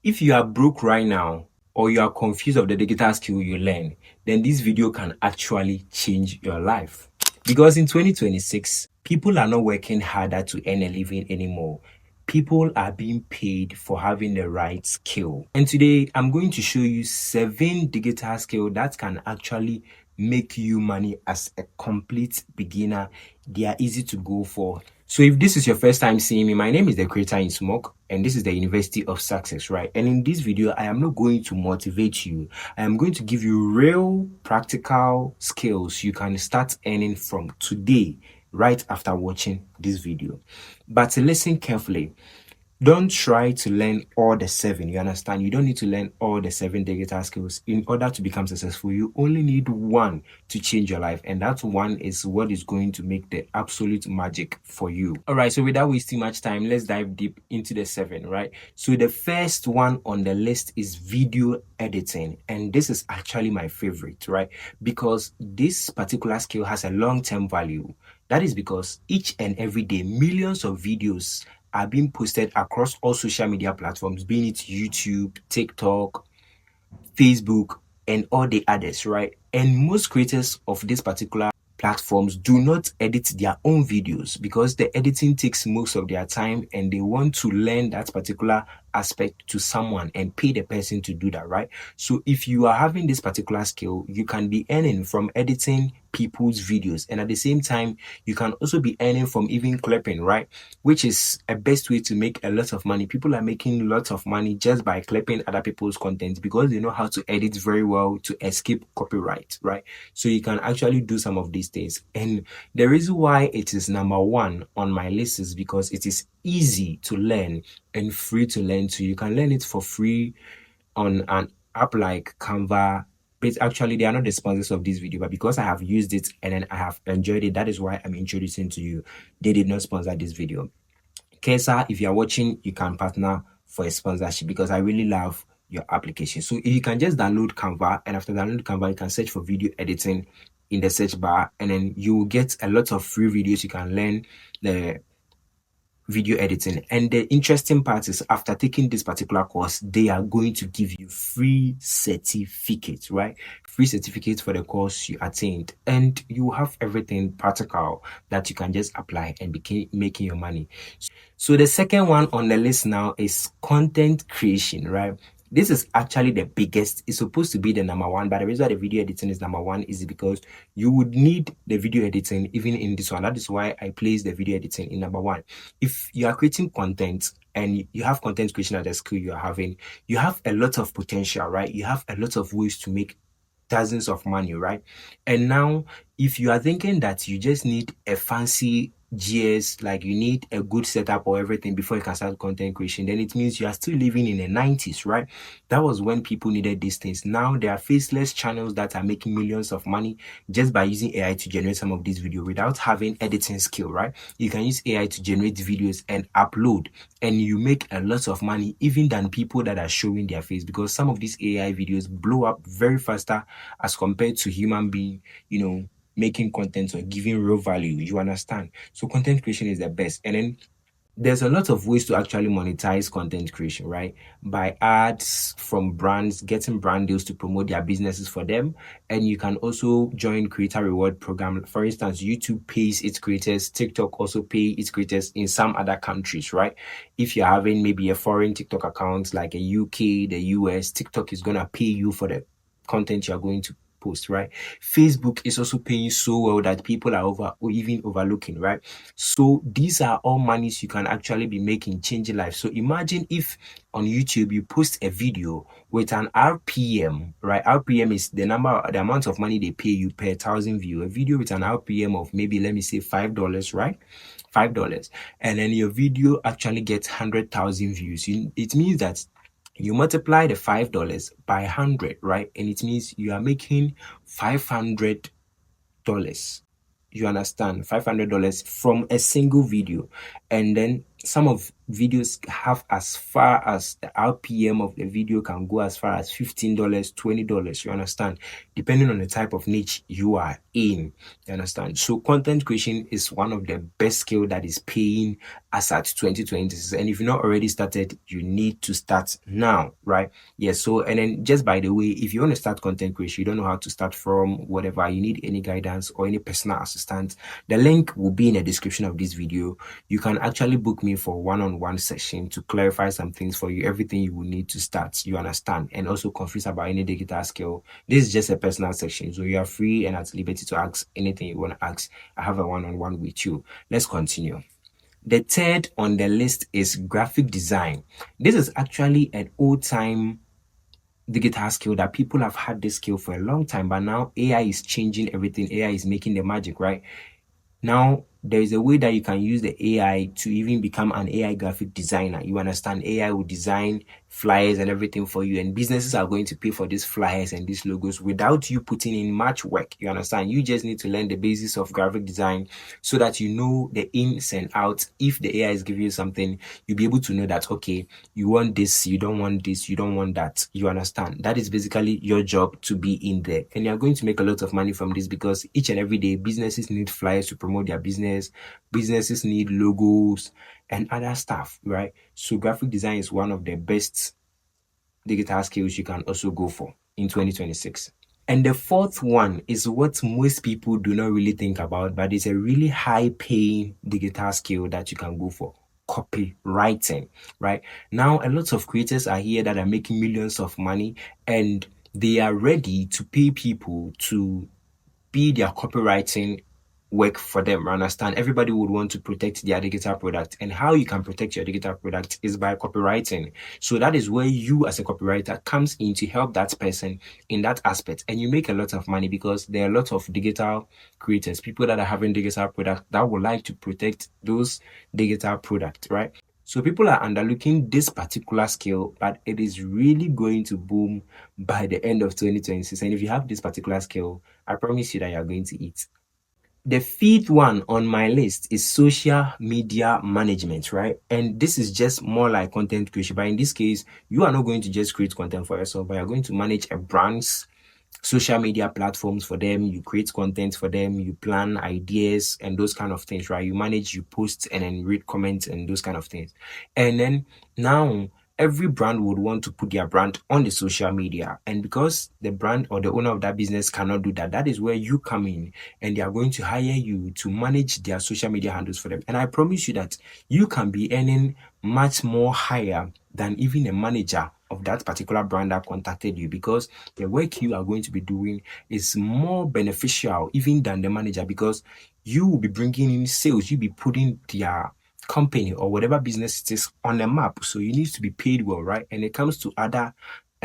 If you are broke right now or you are confused of the digital skill you learn, then this video can actually change your life. Because in 2026, people are not working harder to earn a living anymore. People are being paid for having the right skill. And today, I'm going to show you 7 digital skills that can actually make you money as a complete beginner. They are easy to go for. So if this is your first time seeing me, my name is the Creator in Smoke, and this is the University of Success, right? And in this video, I am not going to motivate you. I am going to give you real practical skills you can start earning from today, right after watching this video. But listen carefully. Don't try to learn all the 7. You understand? You don't need to learn all the 7 digital skills in order to become successful. You only need one to change your life, and that one is what is going to make the absolute magic for you. All right, so without wasting much time, let's dive deep into the 7, right? So the first one on the list is video editing, and this is actually my favorite, right? Because this particular skill has a long-term value. That is because each and every day, millions of videos are being posted across all social media platforms, being it YouTube, TikTok, Facebook, and all the others, right? And most creators of this particular platforms do not edit their own videos because the editing takes most of their time, and they want to learn that particular aspect to someone and pay the person to do that, right? So if you are having this particular skill, you can be earning from editing people's videos, and at the same time you can also be earning from even clipping, right? Which is a best way to make a lot of money. People are making lots of money just by clipping other people's content because they know how to edit very well to escape copyright, right? So you can actually do some of these things. And the reason why it is number 1 on my list is because it is easy to learn and free to learn too. You can learn it for free on an app like Canva. But actually, they are not the sponsors of this video, but because I have used it and then I have enjoyed it, that is why I'm introducing to you. They did not sponsor this video. Kesa, if you are watching, you can partner for a sponsorship because I really love your application. So if you can just download Canva, and after download Canva, you can search for video editing in the search bar, and then you will get a lot of free videos. You can learn the video editing. And the interesting part is after taking this particular course, they are going to give you free certificates, right? Free certificates for the course you attained, and you have everything practical that you can just apply and begin making your money. So the second one on the list now is content creation, right? This is actually the biggest. It's supposed to be the number 1, but the reason why the video editing is number 1 is because you would need the video editing even in this one. That is why I place the video editing in number 1. If you are creating content and you have content creation at the skill you are having, you have a lot of potential, right? You have a lot of ways to make thousands of money, right? And now, if you are thinking that you just need a fancy GS, like you need a good setup or everything before you can start content creation, then it means you are still living in the 90s, right? That was when people needed these things. Now there are faceless channels that are making millions of money just by using AI to generate some of these videos without having editing skill, right? You can use AI to generate videos and upload, and you make a lot of money even than people that are showing their face, because some of these AI videos blow up very faster as compared to human being, making content or giving real value. You understand? So content creation is the best. And then there's a lot of ways to actually monetize content creation, right? By ads from brands, getting brand deals to promote their businesses for them. And you can also join creator reward program. For instance, YouTube pays its creators, TikTok also pay its creators in some other countries, right? If you're having maybe a foreign TikTok account like a UK, the US, TikTok is gonna pay you for the content you're going to post, right? Facebook is also paying so well that people are even overlooking, right? So these are all monies you can actually be making, changing life. So imagine if on YouTube you post a video with an RPM, right? RPM is the amount of money they pay you per 1,000 view. A video with an RPM of maybe, let me say, $5, right? $5, and then your video actually gets 100,000 views. It means that you multiply the $5 by 100, right? And it means you are making $500. You understand? $500 from a single video. And then some of videos have as far as the RPM of the video can go as far as $15, $20, you understand, depending on the type of niche you are in, you understand. So content creation is one of the best skill that is paying as at 2020. And if you're not already started, you need to start now, right? Yes. So, and then just by the way, if you want to start content creation, you don't know how to start from whatever, you need any guidance or any personal assistance, the link will be in the description of this video. You can actually book me for one-on-one session to clarify some things for you, everything you will need to start, you understand, and also confused about any digital skill. This is just a personal section, so you are free and at liberty to ask anything you want to ask. I have a one-on-one with you. Let's continue. The third on the list is graphic design. This is actually an old-time digital skill that people have had this skill for a long time, but now AI is changing everything. AI is making the magic, right? Now, there is a way that you can use the AI to even become an AI graphic designer. You understand? AI will design flyers and everything for you, and businesses are going to pay for these flyers and these logos without you putting in much work. You understand? You just need to learn the basis of graphic design so that you know the ins and outs. If the AI is giving you something, you'll be able to know that, okay, you want this, you don't want this, you don't want that. You understand? That is basically your job to be in there. And you're going to make a lot of money from this because each and every day, businesses need flyers to promote their business. Businesses need logos and other stuff, right? So graphic design is one of the best digital skills you can also go for in 2026. And the fourth one is what most people do not really think about, but it's a really high paying digital skill that you can go for: copywriting, right? Now, a lot of creators are here that are making millions of money and they are ready to pay people to be their copywriting work for them. Understand? Everybody would want to protect their digital product, and how you can protect your digital product is by copywriting. So that is where you as a copywriter comes in to help that person in that aspect, and you make a lot of money because there are a lot of digital creators, people that are having digital product that would like to protect those digital product, right? So people are underlooking this particular skill, but it is really going to boom by the end of 2026. And if you have this particular skill, I promise you that you're going to eat. The fifth one on my list is social media management, right? And this is just more like content creation. But in this case, you are not going to just create content for yourself, but you're going to manage a brand's social media platforms for them. You create content for them, you plan ideas and those kind of things, right? You manage, you post and then read comments and those kind of things. And then now every brand would want to put their brand on the social media, and because the brand or the owner of that business cannot do that, that is where you come in, and they are going to hire you to manage their social media handles for them. And I promise you that you can be earning much more higher than even a manager of that particular brand that contacted you, because the work you are going to be doing is more beneficial even than the manager, because you will be bringing in sales, you'll be putting their company or whatever business it is on the map. So you need to be paid well, right? And it comes to a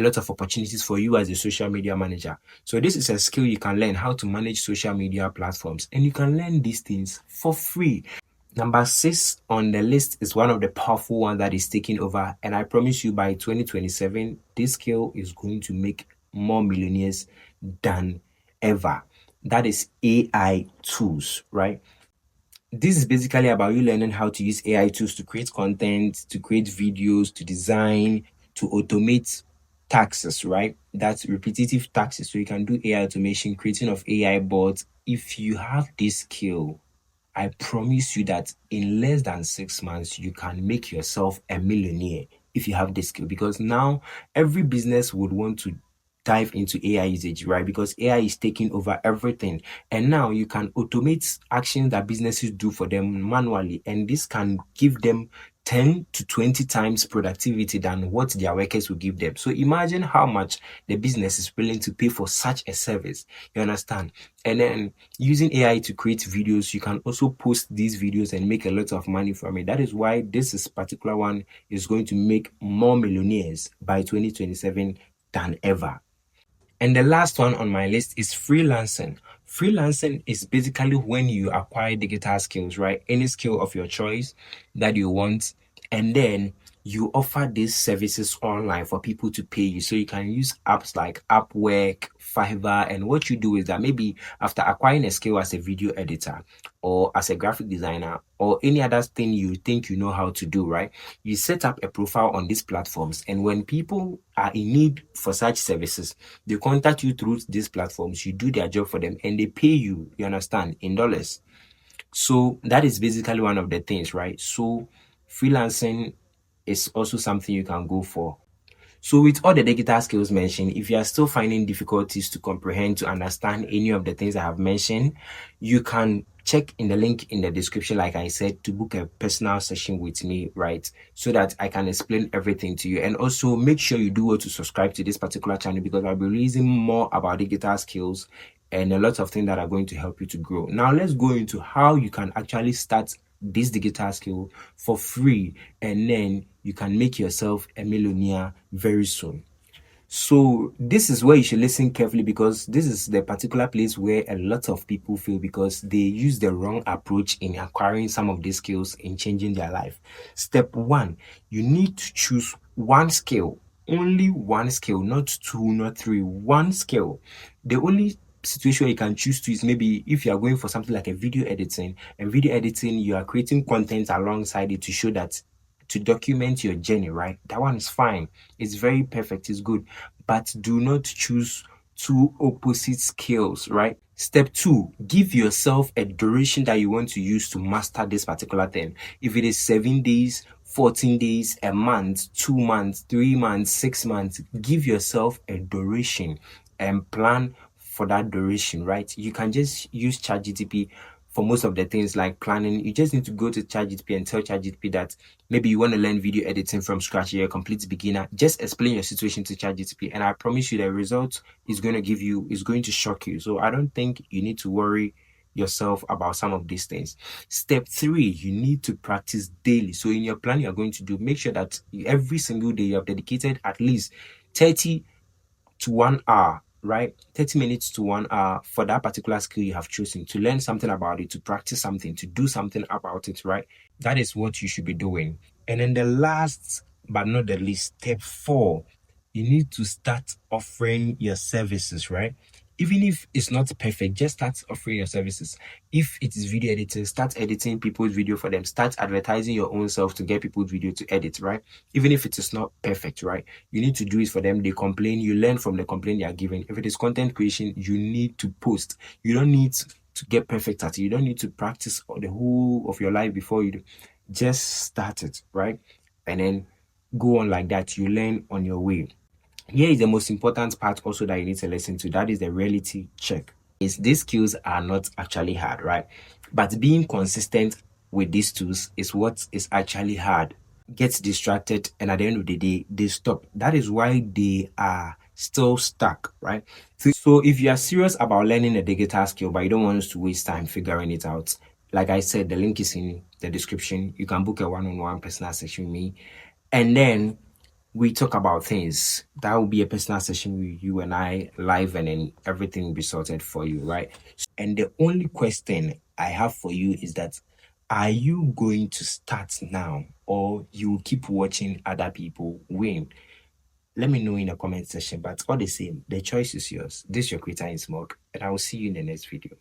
lot of opportunities for you as a social media manager. So this is a skill you can learn, how to manage social media platforms, and you can learn these things for free. Number 6 on the list is one of the powerful ones that is taking over, and I promise you by 2027 this skill is going to make more millionaires than ever. That is AI tools, right? This is basically about you learning how to use AI tools to create content, to create videos, to design, to automate tasks, right? That's repetitive tasks. So you can do AI automation, creating of AI bots. If you have this skill, I promise you that in less than 6 months, you can make yourself a millionaire if you have this skill. Because now every business would want to dive into AI usage, right? Because AI is taking over everything. And now you can automate actions that businesses do for them manually. And this can give them 10 to 20 times productivity than what their workers will give them. So imagine how much the business is willing to pay for such a service. You understand? And then using AI to create videos, you can also post these videos and make a lot of money from it. That is why this particular one is going to make more millionaires by 2027 than ever. And the last one on my list is freelancing. Freelancing is basically when you acquire digital skills, right? Any skill of your choice that you want, and then you offer these services online for people to pay you. So you can use apps like Upwork, Fiverr, and what you do is that maybe after acquiring a skill as a video editor or as a graphic designer or any other thing you think you know how to do, right? You set up a profile on these platforms, and when people are in need for such services, they contact you through these platforms, you do their job for them, and they pay you, you understand, in dollars. So that is basically one of the things, right? So freelancing is also something you can go for. So with all the digital skills mentioned, if you are still finding difficulties to comprehend, to understand any of the things I have mentioned, you can check in the link in the description, like I said, to book a personal session with me, right? So that I can explain everything to you. And also make sure you do well to subscribe to this particular channel, because I'll be releasing more about digital skills and a lot of things that are going to help you to grow. Now let's go into how you can actually start this digital skill for free, and then you can make yourself a millionaire very soon. So this is where you should listen carefully, because this is the particular place where a lot of people fail because they use the wrong approach in acquiring some of these skills in changing their life. Step one, you need to choose one skill, only one skill, not two, not three, one skill. The only situation you can choose to is maybe if you are going for something like a video editing, and video editing, you are creating content alongside it to show that, to document your journey, right? That one is fine. It's very perfect. It's good. But do not choose two opposite skills, right? Step two, give yourself a duration that you want to use to master this particular thing. If it is 7 days, 14 days, a month, 2 months, 3 months, 6 months, give yourself a duration and plan for that duration, right? You can just use ChatGPT for most of the things like planning. You just need to go to ChatGPT and tell ChatGPT that maybe you want to learn video editing from scratch, you're a complete beginner. Just explain your situation to ChatGPT, and I promise you the result is going to shock you. So I don't think you need to worry yourself about some of these things. Step three, you need to practice daily. So in your plan you're going to do, make sure that every single day you have dedicated at least 30 to 1 hour, right? 30 minutes to 1 hour for that particular skill you have chosen, to learn something about it, to practice something, to do something about it, right? That is what you should be doing. And then the last but not the least, step four, you need to start offering your services, right? Even if it's not perfect, just start offering your services. If it is video editing, start editing people's video for them. Start advertising your own self to get people's video to edit, right? Even if it is not perfect, right? You need to do it for them. They complain, you learn from the complaint they are giving. If it is content creation, you need to post. You don't need to get perfect at it. You don't need to practice the whole of your life before you do. Just start it, right? And then go on like that. You learn on your way. Here is the most important part also that you need to listen to. That is the reality check. These skills are not actually hard, right? But being consistent with these tools is what is actually hard. Get distracted, and at the end of the day, they stop. That is why they are still stuck, right? So if you are serious about learning a digital skill, but you don't want us to waste time figuring it out, like I said, the link is in the description. You can book a one-on-one personal session with me, and then we talk about things. That will be a personal session with you and I live, and then everything will be sorted for you, right? And the only question I have for you is that, are you going to start now, or you will keep watching other people win? Let me know in the comment section. But all the same, the choice is yours. This is your creator in smoke, and I will see you in the next video.